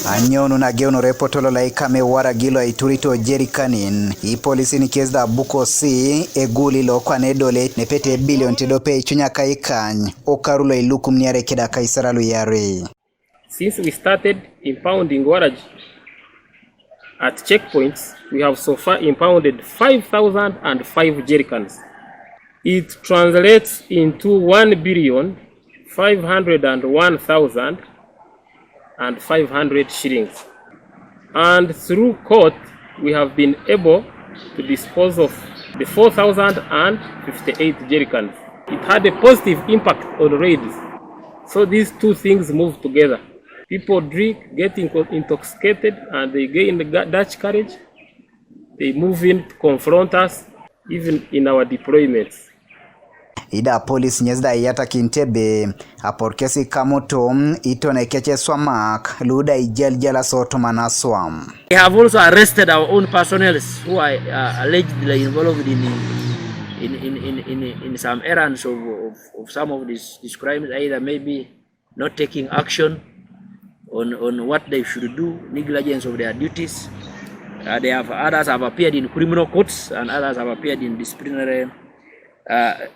Anyonu na geono repotolo la ikame wara gilo iturito Ijerikanin. I polisi ni kies da Abukosi Eguuli lo kwa nedole nepete bilion tedope ichunya kaikany. Okarulo iluku mniare keda kaisara luyare. Since we started impounding warrage at checkpoints, we have so far impounded 5,005 jerrycans. It translates into 1,501,500 shillings. And through court, we have been able to dispose of the 4,058 jerrycans. It had a positive impact on raids. So these two things move together. People drink, get intoxicated, and they gain the Dutch courage. They move in to confront us, even in our deployments. Ida police nyezda yata kintebe aporkesi kamoto itone keche swamak luda ijeljala soto manaswam. We have also arrested our own personnel who are allegedly involved in some errands of some of these crimes, either maybe not taking action on what they should do, negligence of their duties. Others have appeared in criminal courts and others have appeared in disciplinary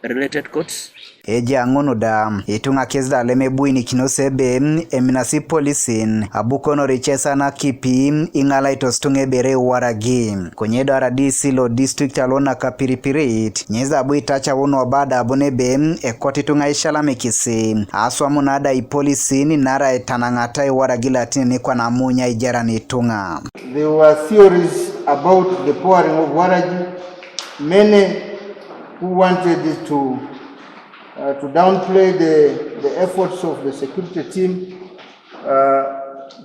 related courts. Eja ngono da itunga kezda lemebwini kinosebe eminasi polisin abukono richesa na kipi ingala itostunge bere waragi konyedo aradisi lo district alona kapiripirit nyeza abu itacha wono bada abonebe ekoti tunga ishala mekisi aswa munada ipolisin nara etanangata waragi latini kwa namunya ijara nitunga. There were theories about the pouring of waragi. Many who wanted to downplay the efforts of the security team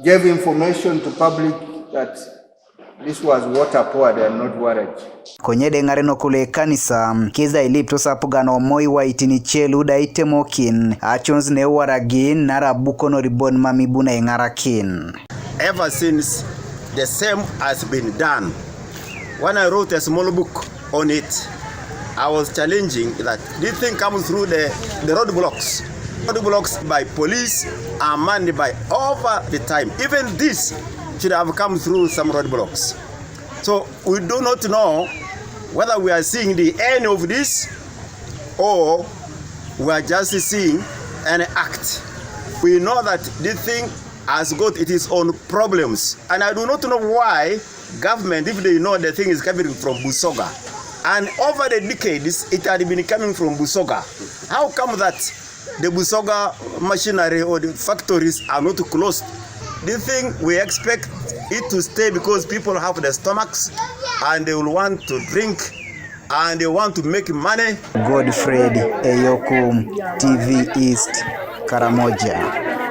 gave information to public that this was water poured and not warrage. Konyede ngareno kule kanisa kiza ilipto sapugano moi wa itini chelu da itemokin achons ne waragin nara bukono ribon mamibuna ingarakin. Ever since the same has been done, when I wrote a small book on it, I was challenging that this thing comes through the roadblocks. Roadblocks by police are manned by over the time. Even this should have come through some roadblocks. So we do not know whether we are seeing the end of this or we are just seeing an act. We know that this thing has got its own problems. And I do not know why government, if they know the thing is coming from Busoga, and over the decades, it had been coming from Busoga. How come that the Busoga machinery or the factories are not closed? The thing we expect it to stay because people have the stomachs and they will want to drink and they want to make money. Godfred Eyoku, TV East, Karamoja.